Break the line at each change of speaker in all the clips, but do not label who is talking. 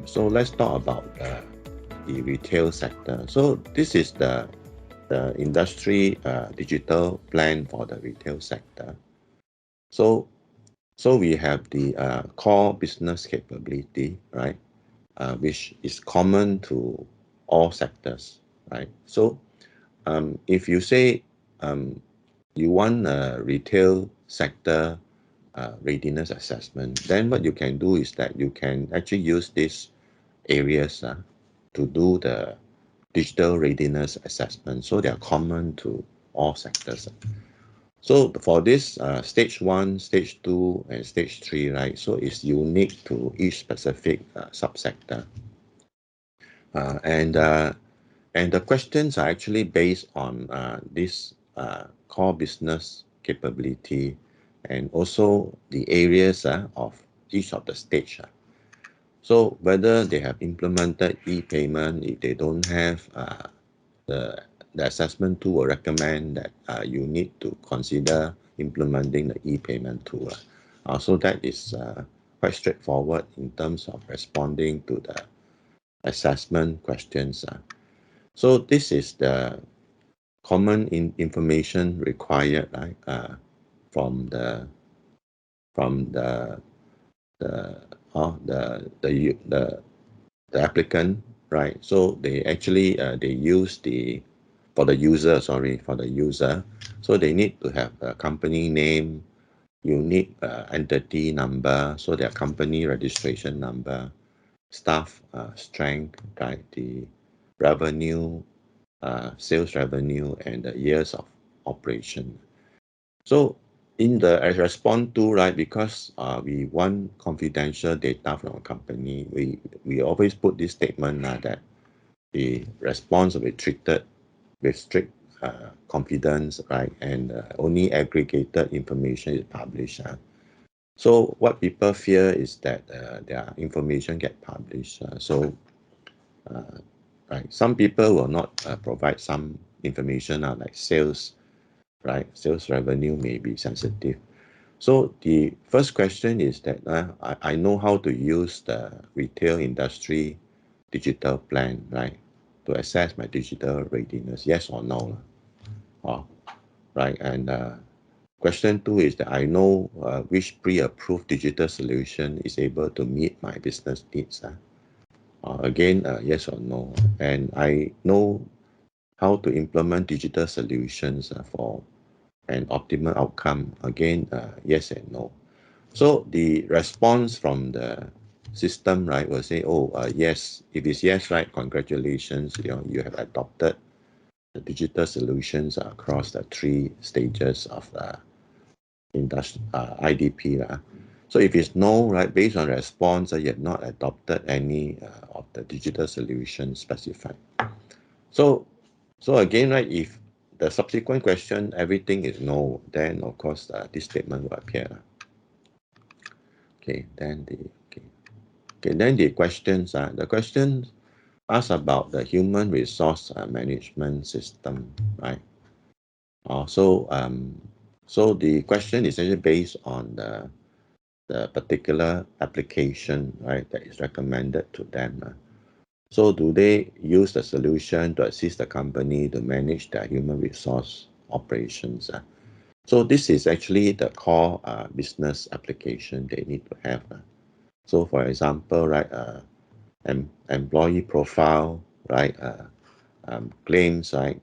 So let's talk about the retail sector. So this is the industry digital plan for the retail sector. So we have the core business capability, right, which is common to all sectors, right? So if you say you want a retail sector readiness assessment, then what you can do is that you can actually use these areas to do the digital readiness assessment. So they are common to all sectors. So for this stage 1, stage 2, and stage 3, right? So it's unique to each specific subsector. And the questions are actually based on this core business capability and also the areas of each of the stage. So whether they have implemented e-payment, if they don't have, the assessment tool will recommend that you need to consider implementing the e-payment tool. So that is quite straightforward in terms of responding to the assessment questions. So this is the common information required, right, from the the the applicant, right? So they actually they use for the user, so they need to have a company name, unique entity number, so their company registration number, staff strength, right, the revenue, sales revenue, and the years of operation. So in the response to, right, because we want confidential data from a company, we always put this statement that the response will be treated with strict confidence, right, and only aggregated information is published. So what people fear is that their information get published. Right, some people will not provide some information like sales, right? Sales revenue may be sensitive. So the first question is that I know how to use the retail industry digital plan, right, to assess my digital readiness, yes or no. Right, and question 2 is that I know which pre-approved digital solution is able to meet my business needs. Again, yes or no. And I know how to implement digital solutions for an optimal outcome. Again, yes and no. So the response from the system, right, will say, oh, yes. If it's yes, right, congratulations, you have adopted the digital solutions across the 3 stages of IDP. So if it's no, right, based on response, you have not adopted any of the digital solutions specified. So again, right, if the subsequent question, everything is no, then of course this statement will appear. Okay, then the questions are the questions ask about the human resource management system, right? So the question is actually based on the particular application, right, that is recommended to them. So do they use the solution to assist the company to manage their human resource operations? So this is actually the core business application they need to have. So for example, right, employee profile, right, claims, right,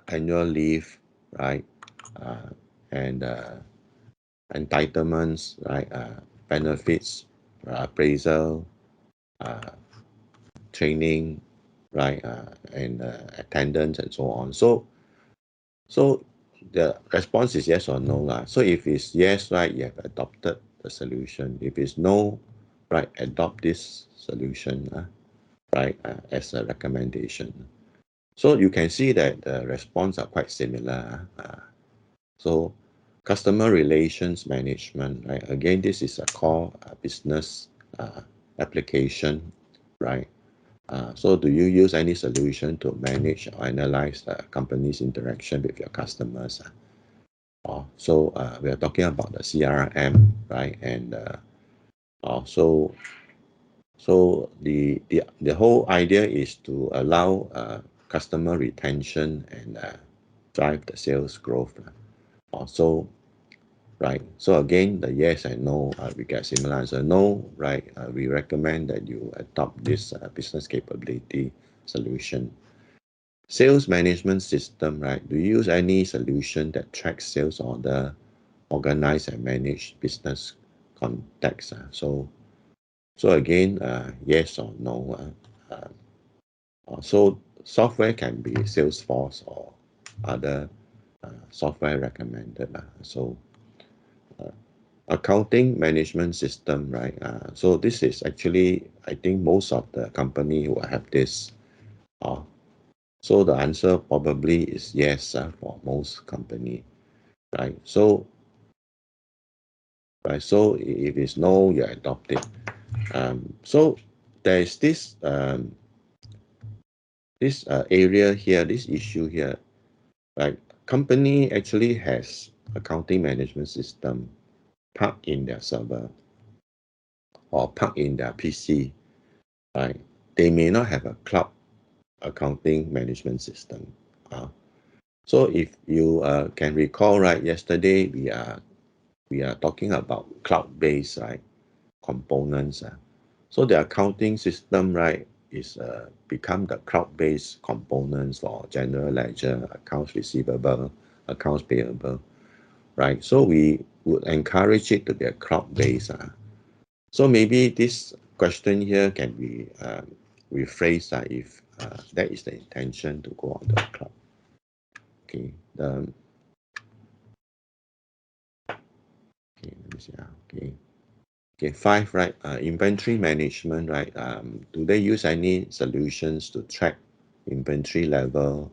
annual leave, right, and entitlements, right, benefits, appraisal, training, right, and attendance and so on. So the response is yes or no. So if it's yes, right, you have adopted the solution. If it's no, right, adopt this solution, right, as a recommendation. So you can see that the response are quite similar. So customer relations management, right? Again, this is a core business application, right? So do you use any solution to manage or analyze the company's interaction with your customers? So we are talking about the CRM, right? And So the whole idea is to allow customer retention and drive the sales growth. So right. So again, the yes and no, we get similar answer. No, right? We recommend that you adopt this business capability solution. Sales management system, right? Do you use any solution that tracks sales order, organize and manage business contacts? So again, yes or no. So software can be Salesforce or other software recommended. So accounting management system, right? So this is actually, I think most of the company will have this. Uh, so the answer probably is yes for most company, right? So if it's no, you adopt it. So there is this area here, this issue here, right? Company actually has accounting management system parked in their server or parked in their PC, right? They may not have a cloud accounting management system. So if you can recall, right, yesterday we are talking about cloud-based, right, components. So the accounting system, right, is become the cloud-based components for general ledger, accounts receivable, accounts payable, right? So we would encourage it to be a cloud-based. So maybe this question here can be rephrased if that is the intention to go on the cloud. Okay. Okay. Let me see. Okay. Okay. 5, right? Inventory management, right? Do they use any solutions to track inventory level,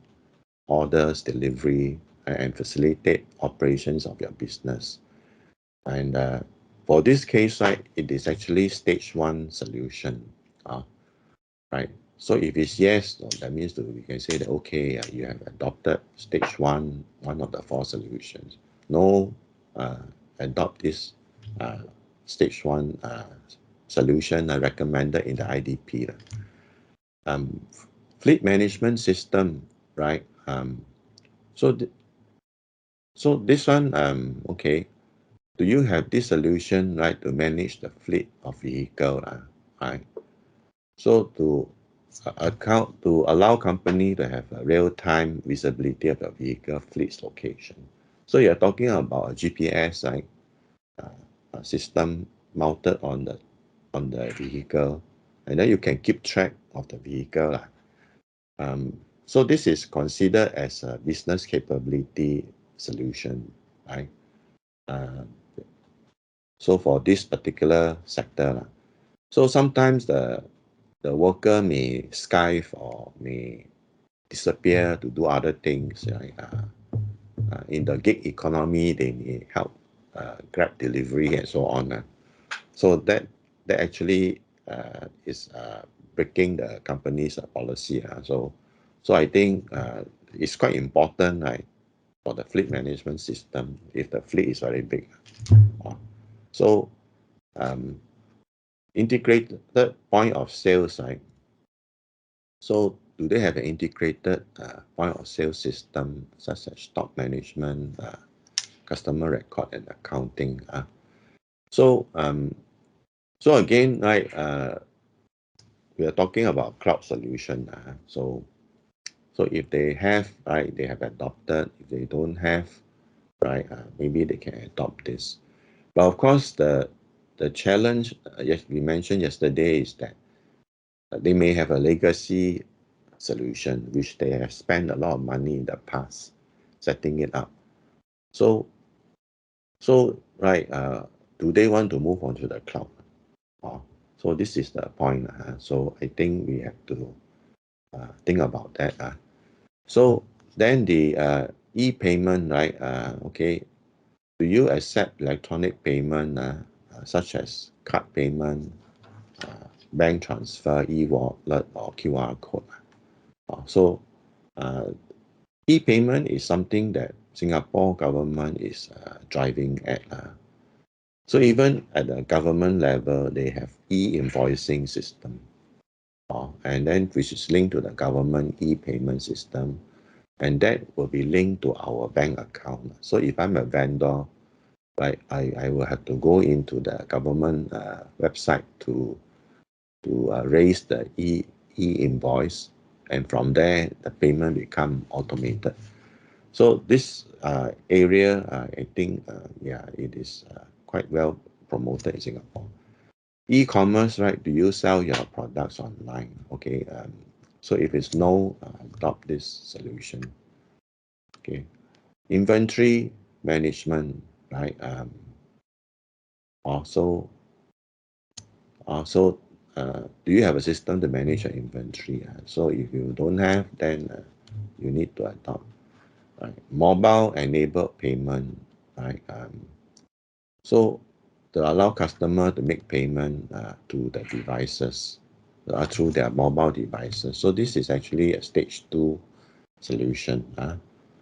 orders, delivery, and facilitate operations of your business? And for this case, right, it is actually stage 1 solution. Right. So if it's yes, that means that we can say that okay, you have adopted stage one of the 4 solutions. No, adopt this uh, stage 1 solution recommended in the IDP. Um, Fleet management system, right? So so this one, okay. Do you have this solution, right, to manage the fleet of vehicle, right? So to allow company to have a real-time visibility of the vehicle fleet's location. So you're talking about a GPS, right? A system mounted on the vehicle, and then you can keep track of the vehicle. So this is considered as a business capability solution, right? Uh, so for this particular sector, so sometimes the worker may skive or may disappear to do other things. Right? In the gig economy, they may help grab delivery and so on. So that actually is breaking the company's policy. So I think it's quite important, right, for the fleet management system if the fleet is very big. So um, integrated point of sales, right? So do they have an integrated point of sale system such as stock management, customer record and accounting? So so again, right, we are talking about cloud solution. So if they have, right, they have adopted. If they don't have, right, maybe they can adopt this. But of course, the challenge, yes, we mentioned yesterday, is that they may have a legacy solution which they have spent a lot of money in the past setting it up. So right, do they want to move on to the cloud? So this is the point. So I think we have to think about that. So then the e-payment, right? Okay, do you accept electronic payment such as card payment, bank transfer, e-wallet, or QR code? So e-payment is something that Singapore government is driving at. So even at the government level, they have e-invoicing system, and then which is linked to the government e-payment system, and that will be linked to our bank account. So if I'm a vendor, right, I will have to go into the government website to raise the e-invoice, and from there the payment become automated. So this area, I think, yeah, it is quite well promoted in Singapore. E-commerce, right? Do you sell your products online? Okay. So if it's no, adopt this solution. Okay. Inventory management, right? Also, also, do you have a system to manage your inventory? So if you don't have, then you need to adopt. Right? Mobile enabled payment, right? So to allow customer to make payment to the devices through their mobile devices. So this is actually a stage 2 solution.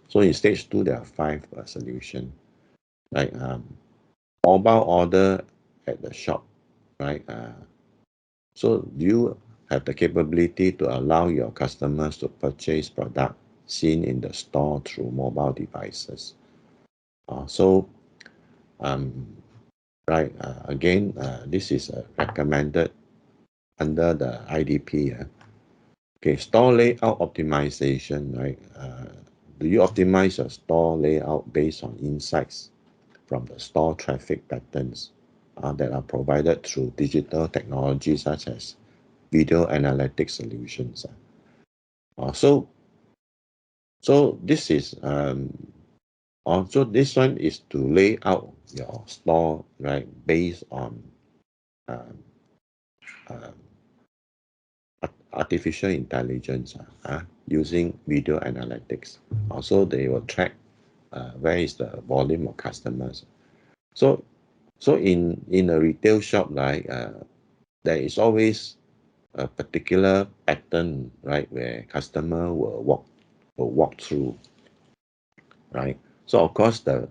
So in stage 2, there are 5 solutions, right? Mobile order at the shop, right? So do you have the capability to allow your customers to purchase product seen in the store through mobile devices? So right, again, this is recommended under the IDP. Okay, store layout optimization, right? Do you optimize your store layout based on insights from the store traffic patterns that are provided through digital technology such as video analytics solutions? So, so this is also this one is to lay out your store, right, based on um, um, artificial intelligence using video analytics. Also, they will track where is the volume of customers. So, so in a retail shop, right, there is always a particular pattern, right, where customer will walk through, right. So of course, the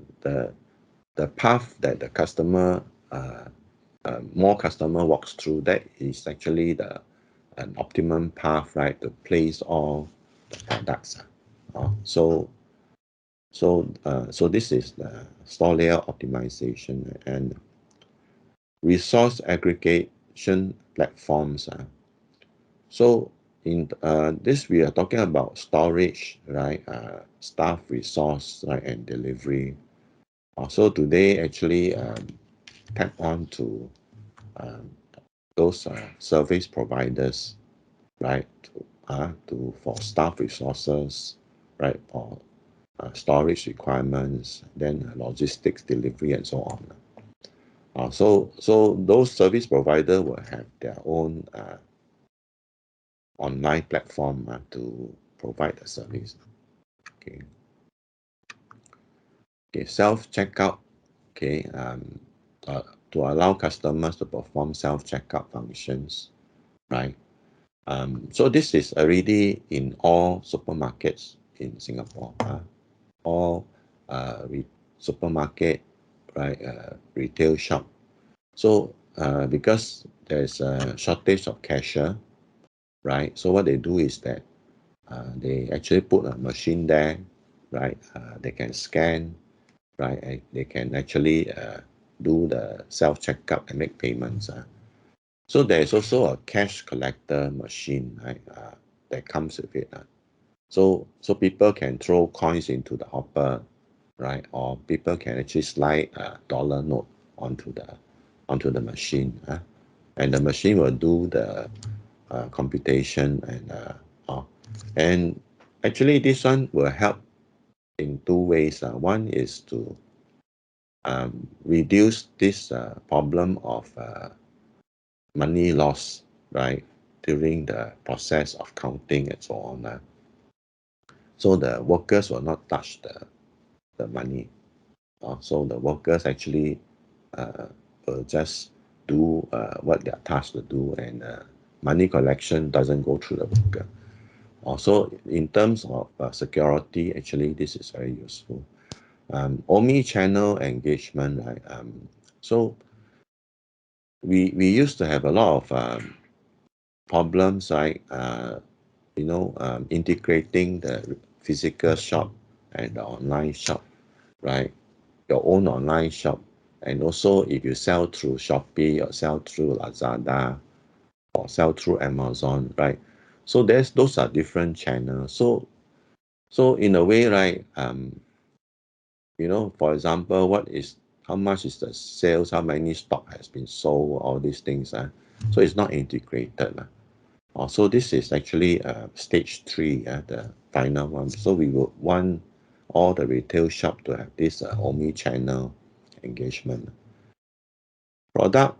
path that the customer more customer walks through, that is actually the an optimum path, right, to place all the products. So this is the store layout optimization and resource aggregation platforms. So in this, we are talking about storage, right, staff resource, right, and delivery. So today actually tap on to um, those service providers, right, for staff resources, right, or storage requirements, then logistics, delivery, and so on. So those service provider will have their own online platform to provide the service. Okay, okay, self checkout. Okay, to allow customers to perform self checkout functions, right? So this is already in all supermarkets in Singapore. All supermarket, right, retail shop. So because there's a shortage of cashier, right? So what they do is that they actually put a machine there, right? They can scan, right? And they can actually do the self checkout and make payments. So there's also a cash collector machine, right? That comes with it. So people can throw coins into the hopper, right? Or people can actually slide a dollar note onto the machine, and the machine will do the computation and actually this one will help in 2 ways. One is to reduce this problem of money loss, right, during the process of counting and so on. So the workers will not touch the money. So the workers actually will just do what they're tasked to do, and money collection doesn't go through the worker. Also, in terms of security, actually, this is very useful. Omni-channel engagement, right? So we used to have a lot of problems, right? Integrating the physical shop and the online shop, right? Your own online shop, and also if you sell through Shopee or sell through Lazada or sell through Amazon, right? So those are different channels. So in a way, right? For example, how much is the sales, how many stock has been sold, all these things. So it's not integrated. So this is actually stage 3, the final one. So we would want all the retail shop to have this omni-channel engagement. Product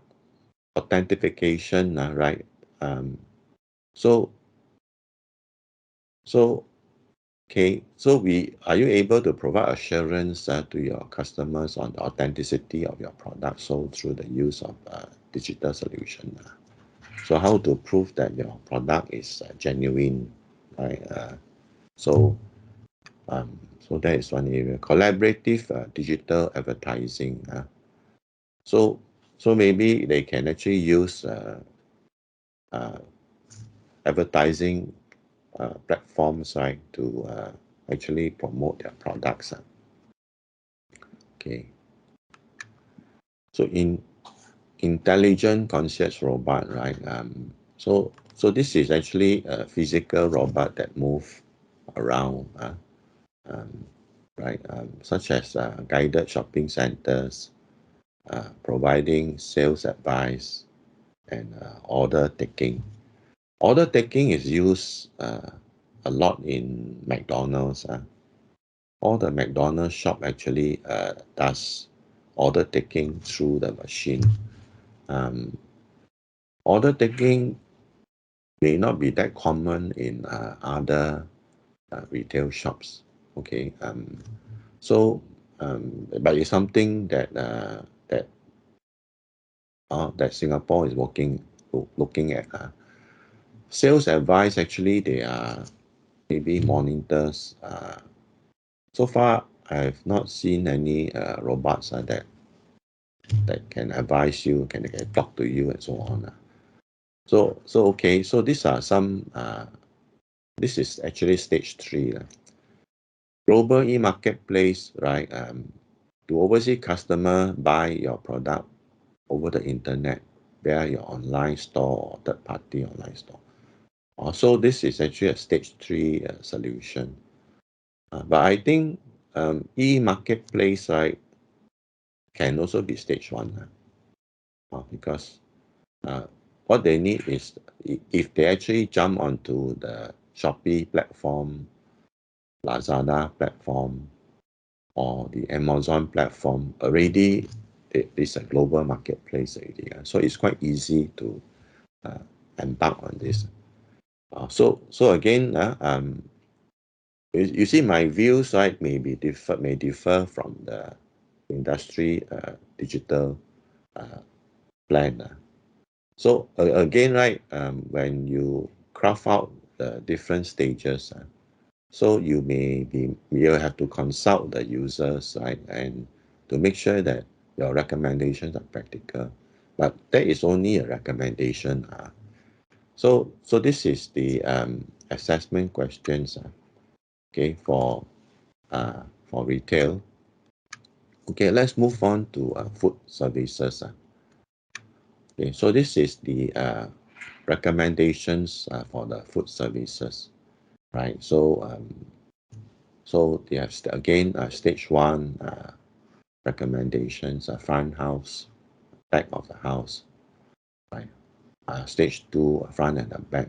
authentication, right? So so Okay, so are you able to provide assurance to your customers on the authenticity of your product sold through the use of digital solution? So how to prove that your product is genuine, right? So that is one area. Collaborative digital advertising. So so maybe they can actually use uh, advertising platforms, right, to actually promote their products. Okay. So intelligent concierge robot, right? So this is actually a physical robot that move around, um, right? Such as guided shopping centers, providing sales advice and order taking. Order taking is used a lot in McDonald's. All the McDonald's shop actually does order taking through the machine. Um, Order taking may not be that common in other retail shops. Okay, but it's something that Singapore is looking at. Sales advice, actually they are maybe monitors. So far, I have not seen any robots that can advise you, can talk to you, and so on. So okay, so these are some. This is actually stage 3. Global e-marketplace, right? To overseas customer buy your product over the internet via your online store or third-party online store. So this is actually a stage 3 solution. But I think e-marketplace, right, can also be stage 1, because what they need is, if they actually jump onto the Shopee platform, Lazada platform, or the Amazon platform, already it is a global marketplace already. So it's quite easy to uh, embark on this. So again, you see my views, right, may differ from the industry digital plan. So again, right, when you craft out the different stages, so you'll have to consult the users, right, and to make sure that your recommendations are practical. But that is only a recommendation. So this is the assessment questions. Okay, for retail. Okay, let's move on to food services. Okay, so this is the recommendations for the food services, right? So they have again stage 1 recommendations: front house, back of the house, right? Stage 2, front and the back,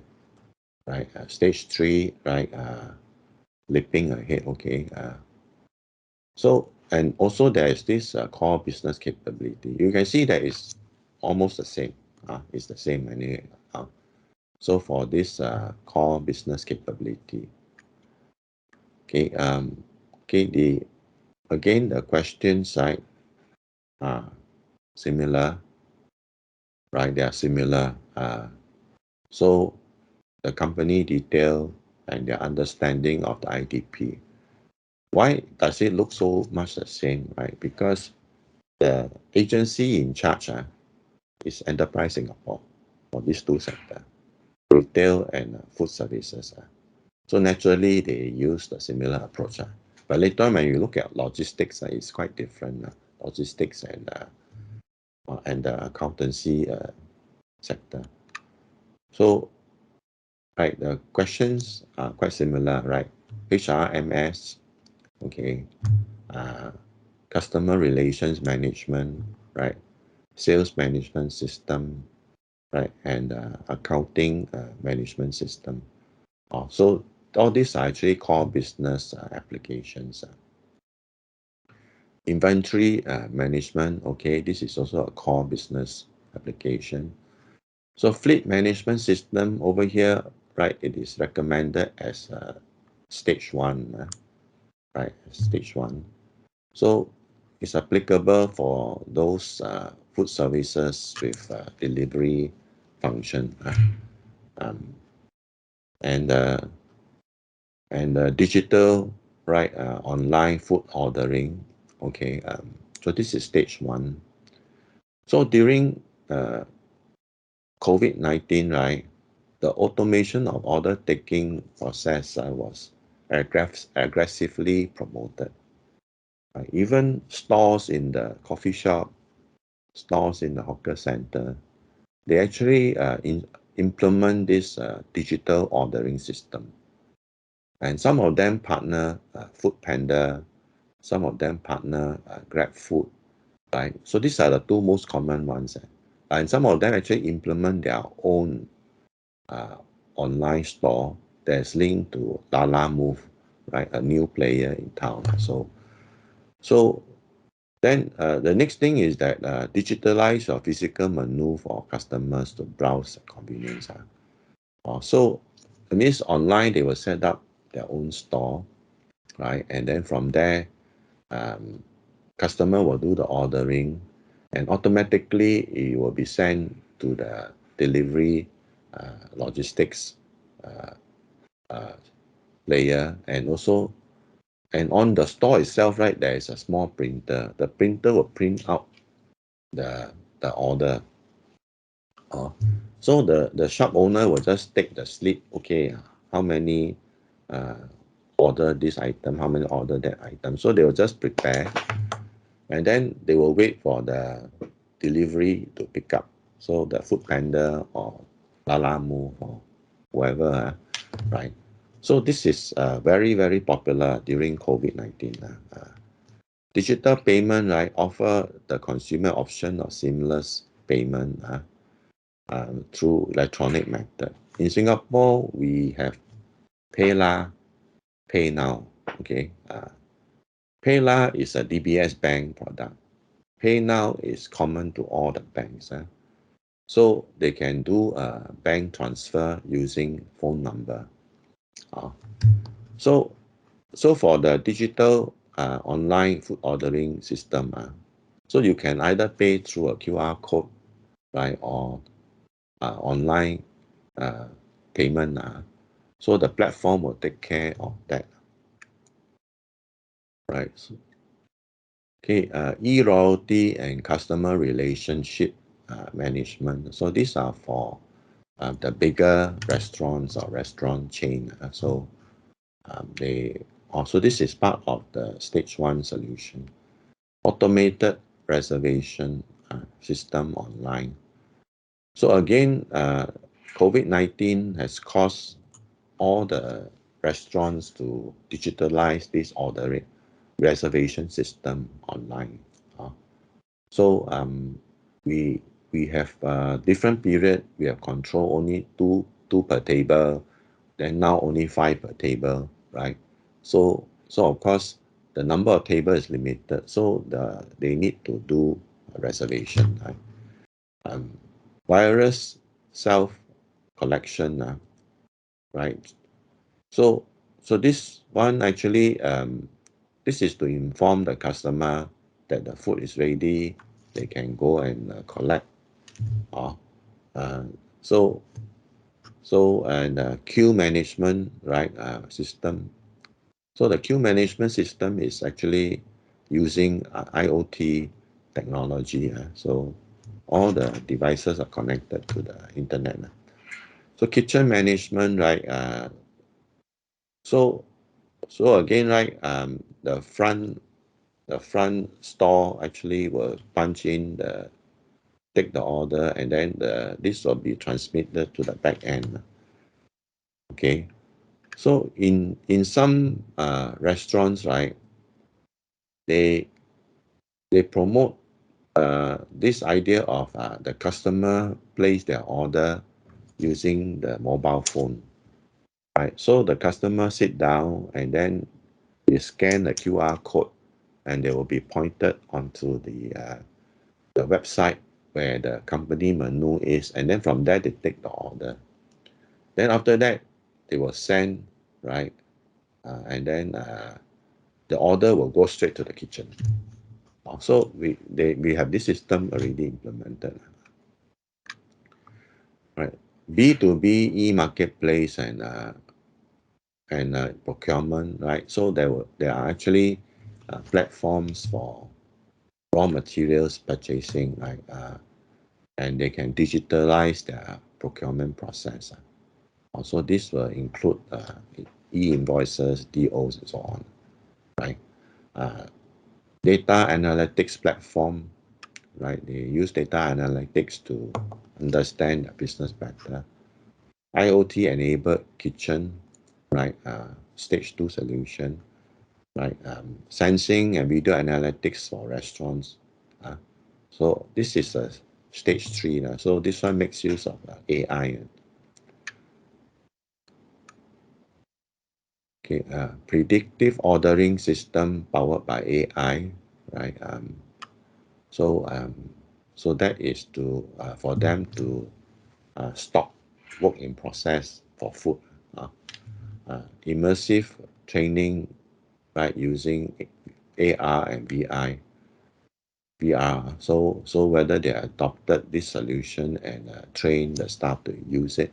right? Stage 3, right? Leaping ahead, okay. So, and also there is this core business capability. You can see that it's almost the same. It's the same anyway. So for this core business capability, okay. Okay. The questions, right, are similar, right? They are similar. So the company detail and their understanding of the IDP. Why does it look so much the same, right? Because the agency in charge is Enterprise Singapore for these two sectors, retail and food services. So naturally, they use the similar approach. But later on, when you look at logistics, it's quite different. Logistics and the accountancy sector. So, right, the questions are quite similar, right? HRMS, okay, customer relations management, right? Sales management system, right? And accounting management system. So all these are actually core business applications. Inventory management, okay, this is also a core business application. So fleet management system over here, right, it is recommended as stage 1, right, stage 1. So it's applicable for those food services with delivery function and digital, right, online food ordering. Okay, so this is stage 1. So during COVID-19, right, the automation of order taking process was aggressively promoted. Even stores in the coffee shop, stores in the hawker center, they actually implement this digital ordering system. And some of them partner Food Panda, some of them partner Grab Food, right? So these are the two most common ones. And some of them actually implement their own online store that's linked to Lala Move, right? A new player in town. So then the next thing is that digitalize your physical menu for customers to browse convenience. So it means online they will set up their own store, right? And then from there, customer will do the ordering, and automatically it will be sent to the delivery logistics layer, and also and on the store itself, right, there is a small printer. The printer will print out the order. So the shop owner will just take the slip, okay, how many order this item, how many order that item. So they will just prepare, and then they will wait for the delivery to pick up. So the Food Panda or Lala Move or whoever, right? So this is very, very popular during COVID-19. Digital payment, right, offer the consumer option of seamless payment through electronic method. In Singapore, we have PayLah, PayNow. Okay, PayLah is a DBS bank product. PayNow is common to all the banks. So they can do a bank transfer using phone number. So for the digital online food ordering system, so you can either pay through a QR code, right, or online payment. So the platform will take care of that, right? So, okay, e-loyalty and customer relationship management. So these are for the bigger restaurants or restaurant chain. So they also, this is part of the stage 1 solution. Automated reservation system online. So again, COVID-19 has caused all the restaurants to digitalize this ordering reservation system online. So we have different period. We have control only two per table, then now only 5 per table, right? So of course the number of table is limited. So they need to do a reservation, right? Virus self collection, right? So this one actually this is to inform the customer that the food is ready. They can go and collect. So and queue management, right, system. So the queue management system is actually using IoT technology. So all the devices are connected to the internet. So kitchen management, right? So again, right? The front store actually will punch in take the order, and then this will be transmitted to the back end. Okay. So in some restaurants, right? They promote this idea of the customer place their order using the mobile phone, right? So the customer sit down and then they scan the QR code, and they will be pointed onto the website where the company menu is, and then from there they take the order. Then after that, they will send, right, and then the order will go straight to the kitchen. So we have this system already implemented, right? B2B e-marketplace and procurement, right? So there are actually platforms for raw materials purchasing, right? And they can digitalize their procurement process. Also, this will include e-invoices, DOs, and so on, right? Uh, Data analytics platform, right? They use data analytics to understand the business better. IoT-enabled kitchen, right? Stage 2 solution, right? Sensing and video analytics for restaurants. So this is a stage 3. So this one makes use of AI. Okay, predictive ordering system powered by AI, right? So so that is to for them to stop work in process for food. Immersive training, right? Using AR and VR. So whether they adopted this solution and train the staff to use it,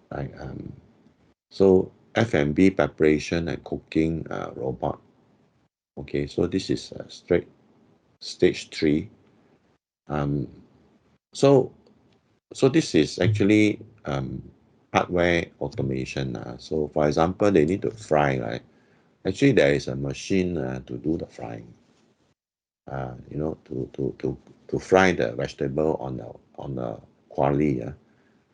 right? So F&B preparation and cooking robot. Okay, so this is straight stage 3. Um, so this is actually hardware automation. So for example, they need to fry, right? Actually, there is a machine to do the frying. To fry the vegetable on the quality.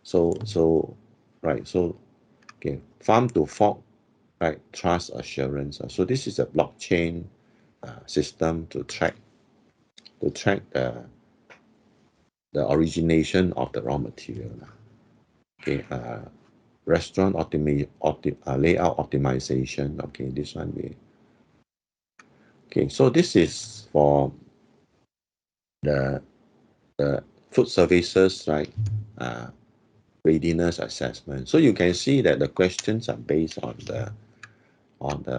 So right. So okay, farm to fork, right? Trust assurance. So this is a blockchain system to track the origination of the raw material. Okay, restaurant layout optimization. Okay, this one okay. So this is for the the food services, right? Uh, Readiness assessment. So you can see that the questions are based on the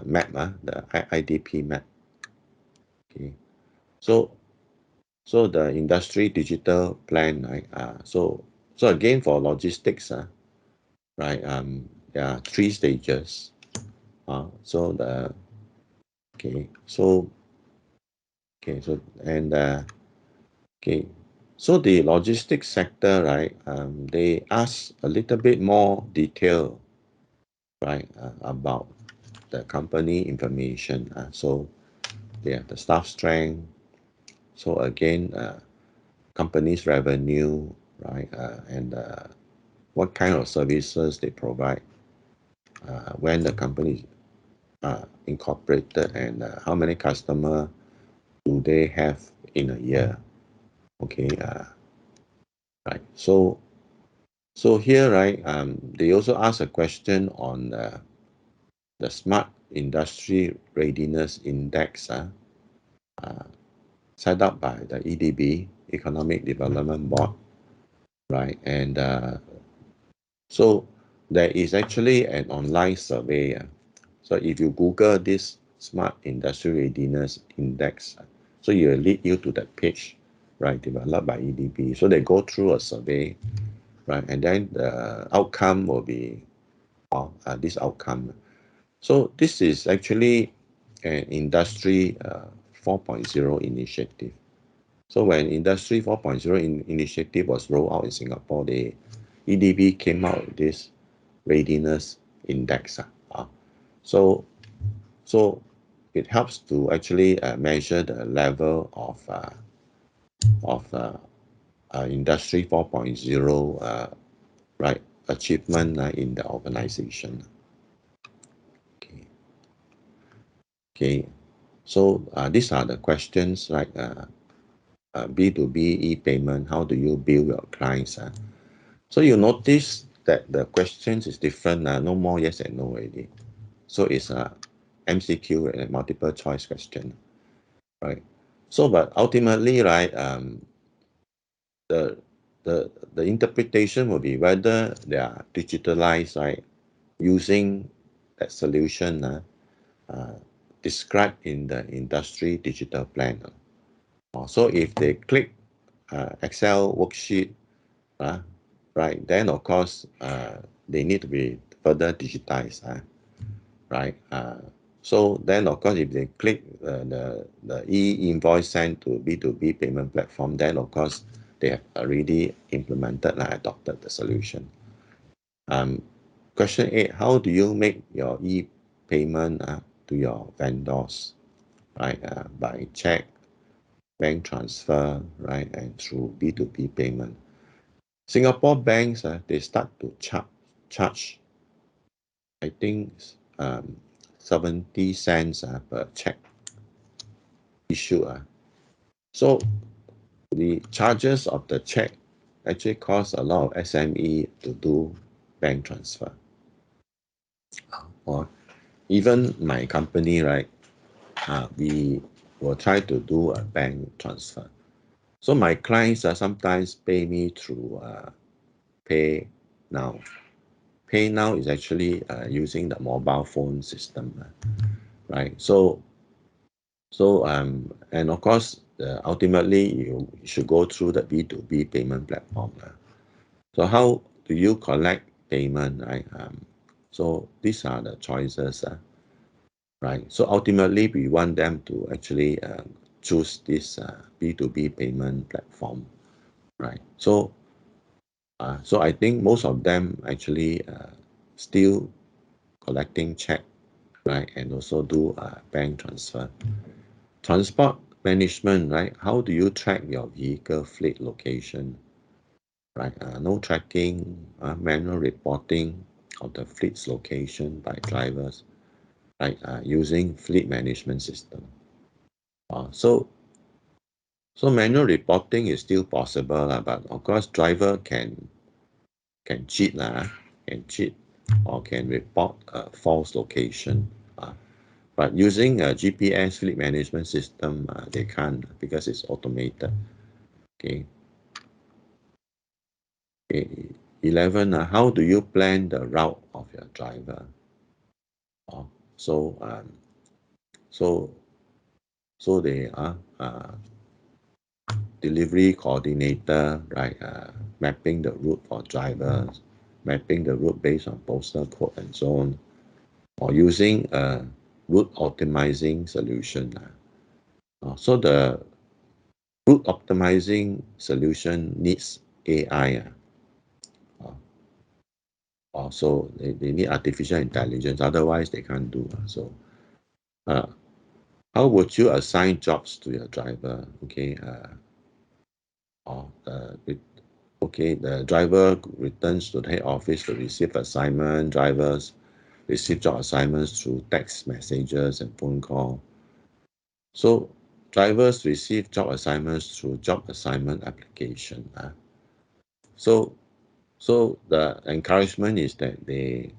map, the IDP map. Okay, so the industry digital plan, right? So again for logistics, right? There are 3 stages. So the okay, so okay, so and okay, so the logistics sector, right? They ask a little bit more detail, right? About the company information. So they have the staff strength. So again, company's revenue, right? And what kind of services they provide, when the company incorporated, and how many customer do they have in a year. Okay, right. So here, right, they also ask a question on the Smart Industry Readiness Index, set up by the EDB, Economic Development Board, right? And so there is actually an online survey. So if you Google this Smart Industry Readiness Index, so it will lead you to that page, right, developed by EDB. So they go through a survey, right, and then the outcome will be this outcome. So this is actually an industry 4.0 initiative. So when Industry 4.0 initiative was rolled out in Singapore, the EDB came out with this Readiness Index. So it helps to actually measure the level of Industry 4.0 right achievement in the organization. Okay. So these are the questions like B2B e-payment. How do you bill your clients? So you notice that the questions is different. No more yes and no already. So it's a MCQ and multiple choice question, right? So but ultimately, right, the the interpretation will be whether they are digitalized, right, using that solution described in the industry digital plan. So if they click Excel worksheet, right, then of course they need to be further digitized, right? So then of course if they click the e-invoice sent to B2B payment platform, then of course they have already implemented and adopted the solution. Question 8, how do you make your e-payment to your vendors, right? By check, bank transfer, right, and through B2B payment. Singapore banks, they start to charge, I think, 70 cents per check issue. So the charges of the check actually cost a lot of SME to do bank transfer. Or even my company, right, we will try to do a bank transfer. So my clients sometimes pay me through Pay Now. Pay Now is actually using the mobile phone system, right? So and of course, ultimately you should go through the B2B payment platform. So how do you collect payment, right? So these are the choices, right? So ultimately, we want them to actually choose this B2B payment platform, right? So I think most of them actually still collecting check, right, and also do bank transfer. Transport management, right? How do you track your vehicle fleet location, right? No tracking, manual reporting of the fleet's location by drivers, right? Using fleet management system. So manual reporting is still possible, but of course driver can cheat, or can report a false location. But using a GPS fleet management system, they can't because it's automated. Okay. 11. How do you plan the route of your driver? So so they are delivery coordinator, right? Mapping the route for drivers, mapping the route based on postal code and so on, or using a route optimizing solution. So the route optimizing solution needs AI. Also, they need artificial intelligence, otherwise they can't do. So how would you assign jobs to your driver? Okay, okay, the driver returns to the head office to receive assignment. Drivers receive job assignments through text messages and phone call. So drivers receive job assignments through job assignment application. So the encouragement is that they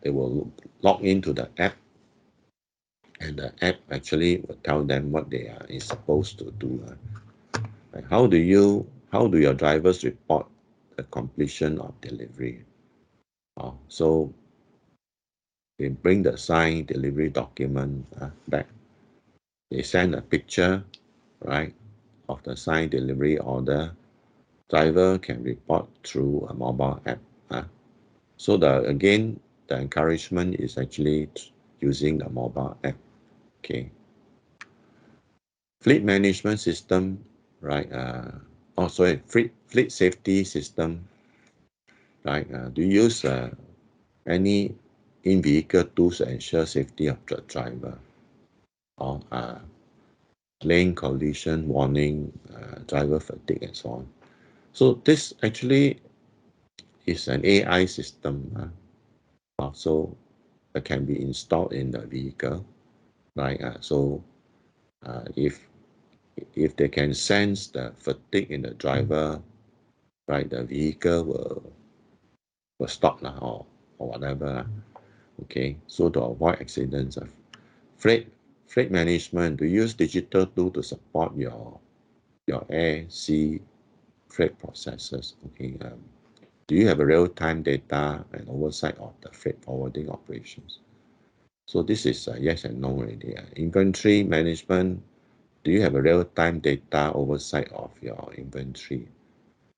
will log into the app, and the app actually will tell them what they are supposed to do. Like how do your drivers report the completion of delivery? So they bring the signed delivery document back. They send a picture, right, of the signed delivery order. Driver can report through a mobile app. So the encouragement is actually using the mobile app. Okay. Fleet management system right? Sorry, fleet safety system, right? Do you use any in-vehicle tools to ensure safety of the driver, or lane collision warning, driver fatigue, and so on? So this actually is an AI system, so that can be installed in the vehicle, right? So if they can sense the fatigue in the driver, right, the vehicle will stop now, or whatever. Okay, so to avoid accidents, freight management, to use digital tool to support your air, sea, freight processes. Okay, do you have a real-time data and oversight of the freight forwarding operations? So this is yes and no already. Inventory management, do you have a real-time data oversight of your inventory?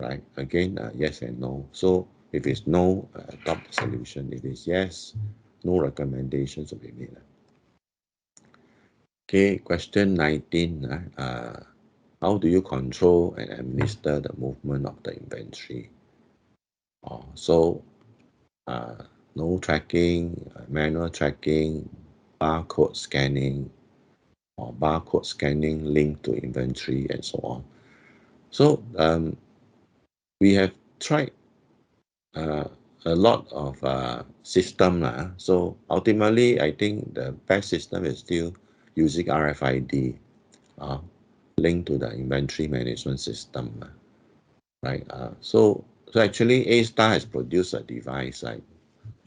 Right? Again, yes and no. So if it's no, adopt the solution. If it's yes, no recommendations will be made. Okay, question 19. How do you control and administer the movement of the inventory? So no tracking, manual tracking, barcode scanning, or barcode scanning linked to inventory, and so on. So we have tried uh, a lot of system. So ultimately, I think the best system is still using RFID linked to the inventory management system, right? So actually, A-Star has produced a device, right,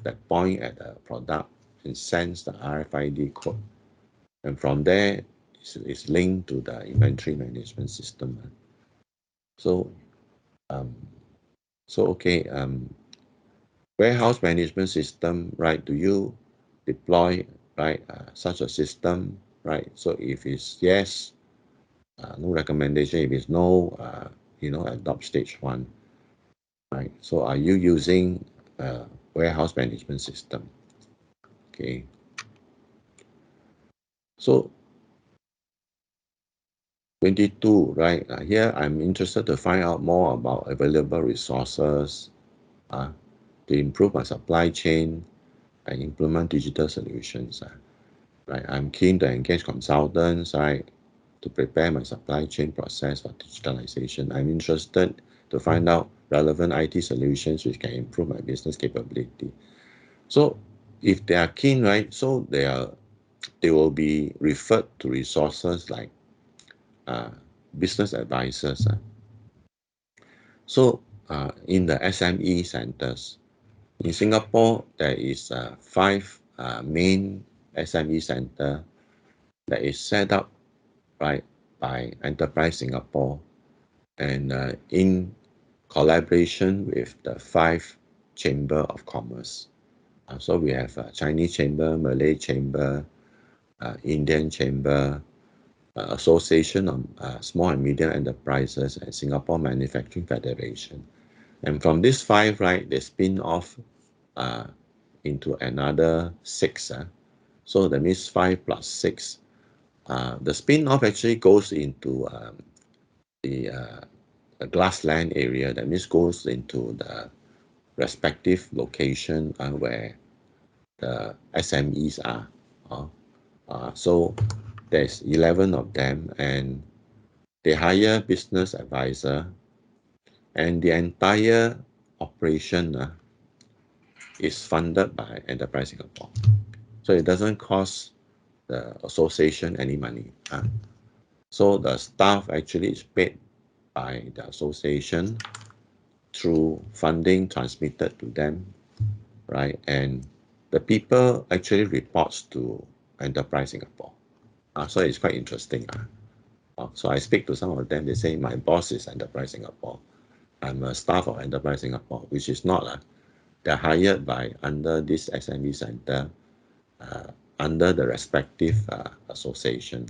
that point at the product and sends the RFID code, and from there, it's linked to the inventory management system. So, um, okay, warehouse management system, right? Do you deploy, right, such a system, right? So if it's yes, no recommendation. If it's no, adopt stage 1, right? So are you using warehouse management system? Okay. So 22, right? Here I'm interested to find out more about available resources to improve my supply chain and implement digital solutions. Right? I'm keen to engage consultants, right, to prepare my supply chain process for digitalization. I'm interested to find out relevant IT solutions which can improve my business capability. So if they are keen, right, so they will be referred to resources like business advisors. So in the SME centers, in Singapore, there is 5 main SME center that is set up, right, by Enterprise Singapore, and in collaboration with the 5 Chamber of Commerce. So we have Chinese Chamber, Malay Chamber, Indian Chamber, Association of Small and Medium Enterprises, and Singapore Manufacturing Federation. And from these 5, right, they spin off into another 6. So that means 5 plus 6. The spin-off actually goes into the grassland area. That means goes into the respective location where the SMEs are. So there's 11 of them, and they hire business advisor, and the entire operation is funded by Enterprise Singapore. So it doesn't cost the association any money. So the staff actually is paid by the association through funding transmitted to them, right? And the people actually reports to Enterprise Singapore. So it's quite interesting. So I speak to some of them. They say my boss is Enterprise Singapore. I'm a staff of Enterprise Singapore, which is not. They're hired by under this SME center, under the respective association.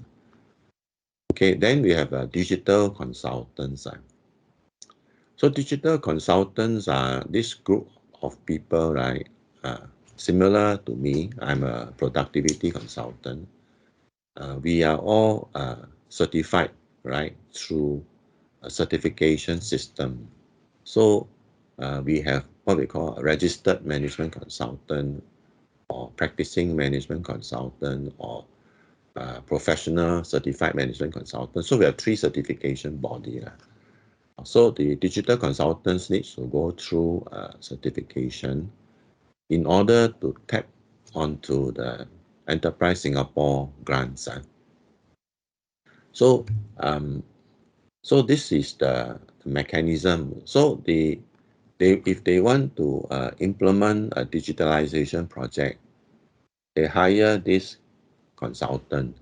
Okay, then we have digital consultants. So digital consultants are this group of people, right? Similar to me, I'm a productivity consultant. We are all certified, right, through certification system. So we have what we call a registered management consultant, or practicing management consultant, or professional certified management consultant. So we have 3 certification body. So the digital consultants need to go through certification in order to tap onto the Enterprise Singapore grants. So so this is the mechanism. So if they want to implement a digitalization project, they hire this consultant,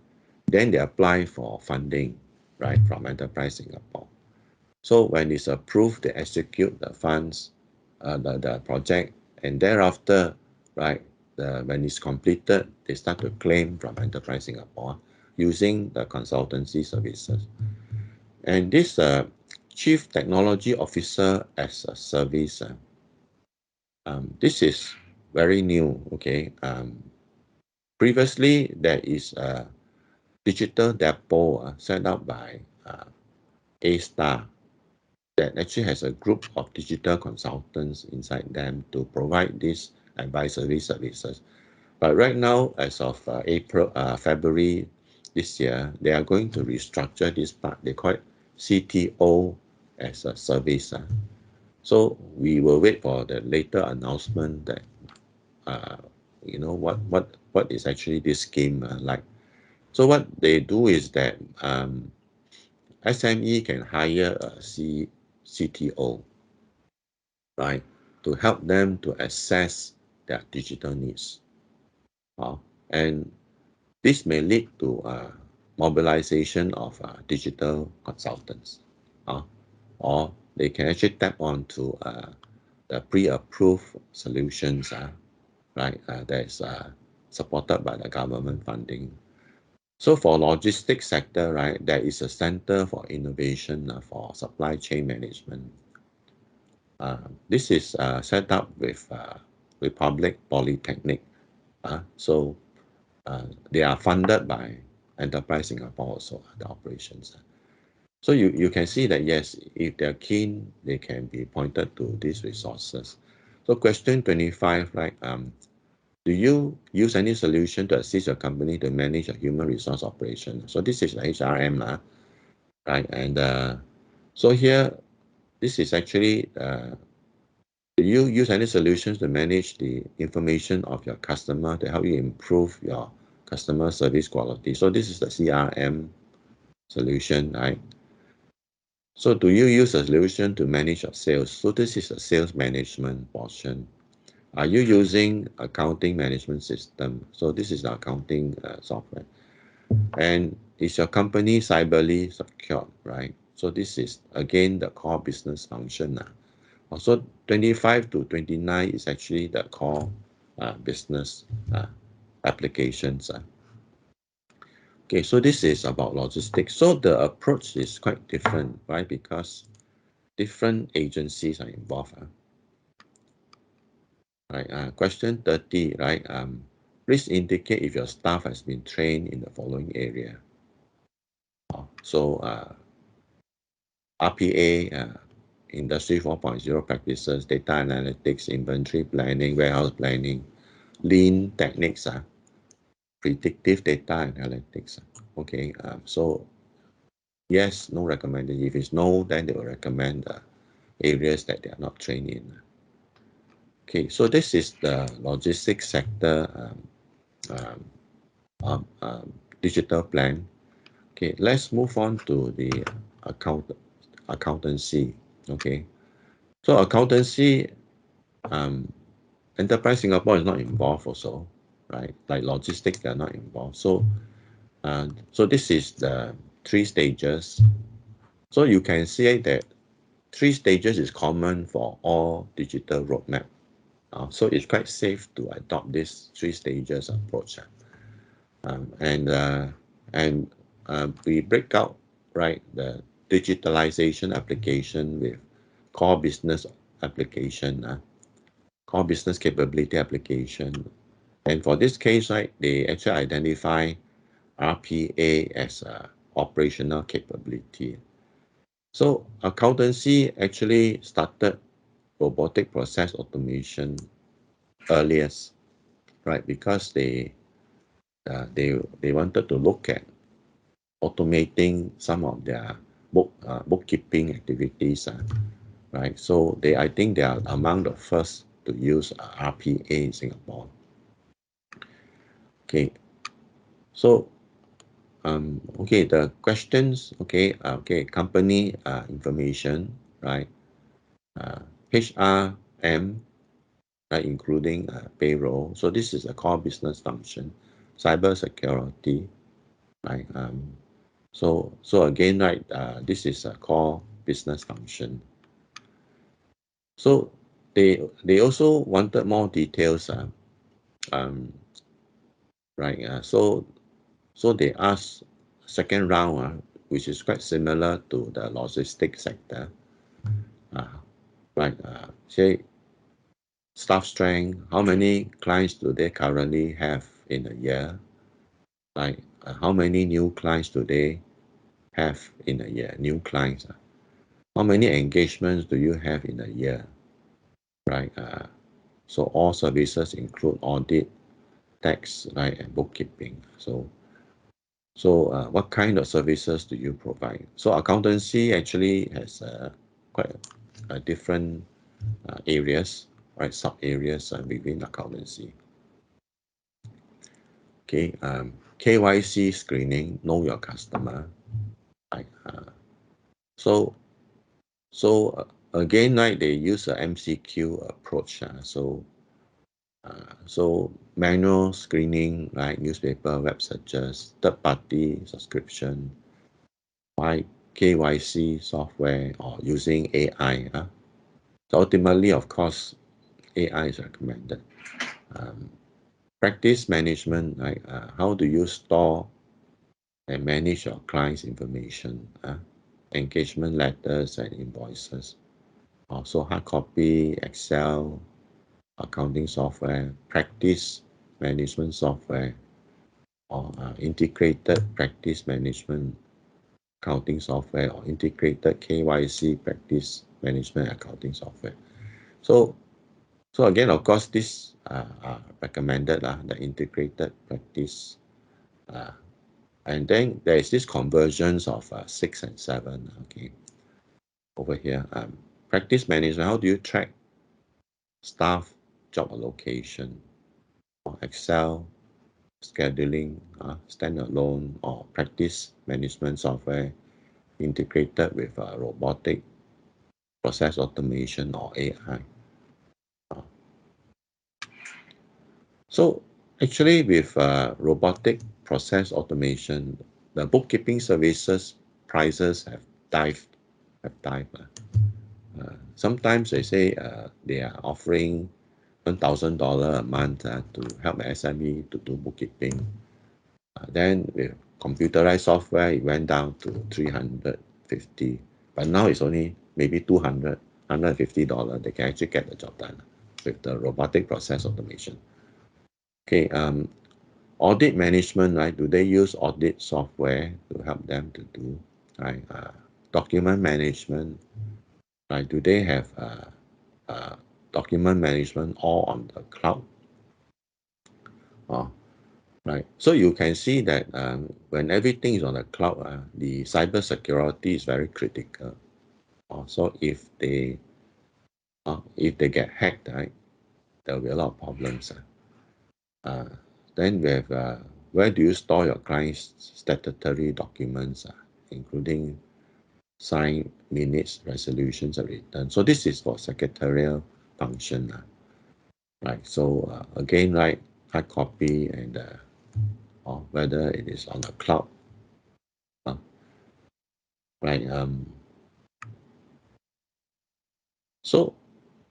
then they apply for funding, right, from Enterprise Singapore. So when it's approved, they execute the funds, the project, and thereafter, right, when it's completed, they start to claim from Enterprise Singapore using the consultancy services. And this Chief Technology Officer as a service, this is very new, okay. Previously, there is a digital depot set up by A-Star that actually has a group of digital consultants inside them to provide these advisory services. But right now, as of February this year, they are going to restructure this part. They call it CTO as a service. So we will wait for the later announcement that you know what is actually this scheme like. So what they do is that SME can hire a CTO, right, to help them to assess their digital needs. And this may lead to mobilization of digital consultants, or they can actually tap onto the pre-approved solutions, right, that is supported by the government funding. So for logistics sector, right, there is a Center for Innovation for Supply Chain Management. This is set up with Republic Polytechnic. So they are funded by Enterprise Singapore also, the operations. So you can see that, yes, if they're keen, they can be pointed to these resources. So question 25, right? Do you use any solution to assist your company to manage a human resource operation? So this is HRM, right? And so here, this is actually, do you use any solutions to manage the information of your customer to help you improve your customer service quality? So this is the CRM solution, right? So do you use a solution to manage your sales? So this is a sales management portion. Are you using accounting management system? So this is the accounting software. And is your company cyberly secured, right? So this is again the core business function. Also 25 to 29 is actually the core business applications. Okay, so this is about logistics. So the approach is quite different, right? Because different agencies are involved. Right. Question 30, right? Please indicate if your staff has been trained in the following area. So RPA, Industry 4.0 practices, data analytics, inventory planning, warehouse planning, lean techniques, predictive data analytics. Okay, so yes, no recommended. If it's no, then they will recommend areas that they are not trained in. Okay, so this is the logistics sector digital plan. Okay, let's move on to the accountancy. Okay, so accountancy, Enterprise Singapore is not involved also, right? Like logistics, they are not involved. So, so this is the 3 stages. So you can see that 3 stages is common for all digital roadmap. So it's quite safe to adopt this 3 stages approach. And we break out, right, the digitalization application with core business application, core business capability application. And for this case, right, they actually identify RPA as a operational capability. So accountancy actually started robotic process automation earliest, right? Because they wanted to look at automating some of their bookkeeping activities, right? So I think they are among the first to use RPA in Singapore. Okay, so okay, the questions, okay, company information, right? HRM, right, including payroll. So this is a core business function, cyber security, right? So again, right, this is a core business function. So they also wanted more details, right? So they asked second round, which is quite similar to the logistics sector, right? Say staff strength, how many clients do they currently have in a year? Like how many new clients do they have in a year? New clients. How many engagements do you have in a year? Right. So all services include audit, tax, right, and bookkeeping. So what kind of services do you provide? So accountancy actually has quite a different areas, right, sub areas within accountancy. Okay, KYC screening, know your customer. Right. So again, right, they use a MCQ approach. So manual screening, like newspaper, web searches, third-party subscription, by KYC software, or using AI. So ultimately, of course, AI is recommended. Um, Practice management, like how do you store and manage your clients' information, engagement letters and invoices. Also hard copy, Excel, accounting software, practice management software, or integrated practice management accounting software, or integrated KYC practice management accounting software. So again, of course, this are recommended, the integrated practice. And then there is this conversions of 6 and 7. Okay, over here, practice management. How do you track staff job allocation, or Excel scheduling, standalone, or practice management software integrated with robotic process automation or AI. So actually, with robotic process automation, the bookkeeping services prices have dived. Sometimes they say they are offering $1,000 a month to help SME to do bookkeeping. Then with computerized software, it went down to 350, but now it's only maybe $250. They can actually get the job done with the robotic process automation. Okay, audit management, right? Do they use audit software to help them to do, right? Document management, right? Do they have document management all on the cloud? Right. So you can see that when everything is on the cloud, the cyber security is very critical. So if they get hacked, right, there will be a lot of problems. Then we have where do you store your client's statutory documents, including signed minutes, resolutions, and return. So this is for secretarial function, right? So again, right, hard copy and or whether it is on the cloud, uh, right? So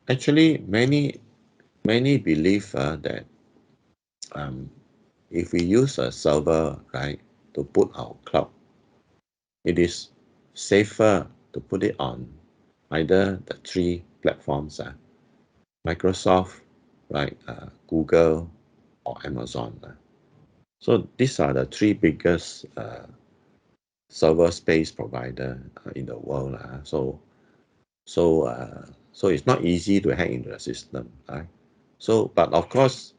actually, many believe that um, if we use a server, right, to put our cloud, it is safer to put it on either the three platforms, Microsoft, right, Google, or Amazon. So these are the three biggest server space provider in the world. So it's not easy to hack into the system. Right? So, but of course,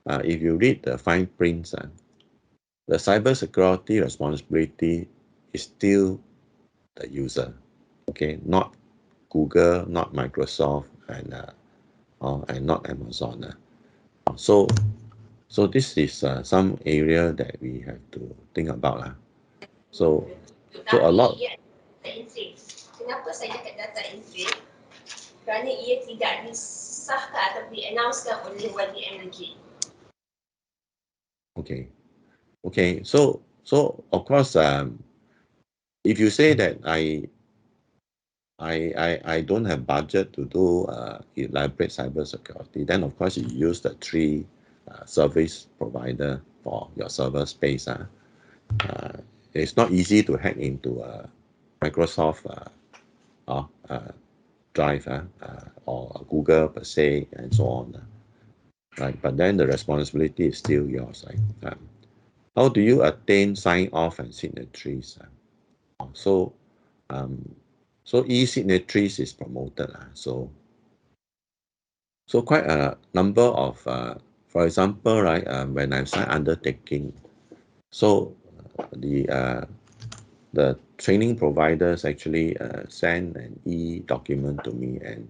if you read the fine prints, the cybersecurity responsibility is still the user. Okay, not Google, not Microsoft, and not Amazon. So this is some area that we have to think about. So a lot.
Kenapa saya cakap data entry? Kerana ia tidak disahkan atau di-announcekan oleh YBN.
Okay. So of course, if you say that I don't have budget to do elaborate cybersecurity, then of course you use the three service provider for your server space. It's not easy to hack into Microsoft Drive or Google per se and so on. Right, but then the responsibility is still yours. Right? How do you attain sign off and signatories? So e-signatories is promoted. So quite a number of, for example, right, when I sign undertaking, so the training providers actually send an e-document to me, and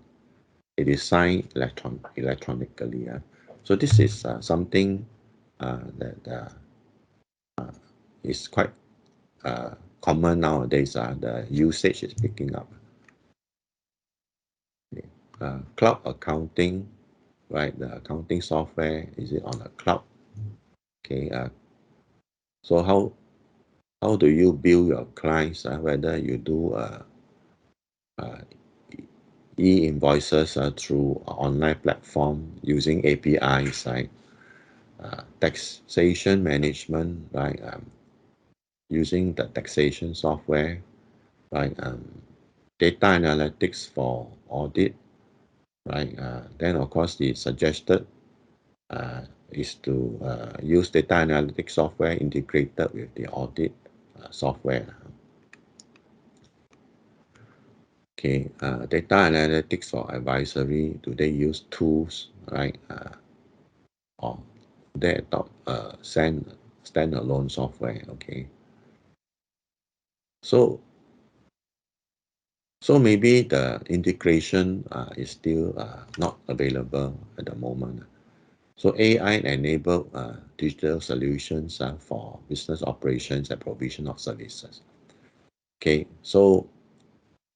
it is signed electronically. So this is something that is quite common nowadays. The usage is picking up. Cloud accounting, right? The accounting software, is it on the cloud? Okay. So how do you bill your clients? Whether you do e-invoices through online platform using APIs, right? Taxation management, right? Using the taxation software, right? Data analytics for audit, right? Then of course the suggested is to use data analytics software integrated with the audit software. Okay, data analytics for advisory, do they use tools, right? Or they adopt standalone software? Okay. So maybe the integration is still not available at the moment. So AI-enabled digital solutions for business operations and provision of services. Okay, so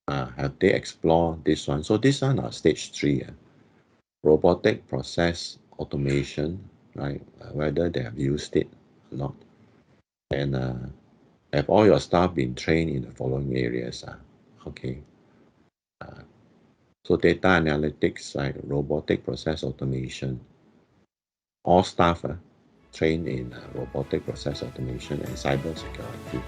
have they explored this one? So this one are stage 3, robotic process automation, right? Whether they have used it or not, and have all your staff been trained in the following areas? Okay, so data analytics, right? Robotic process automation. All staff trained in robotic process automation and cyber security.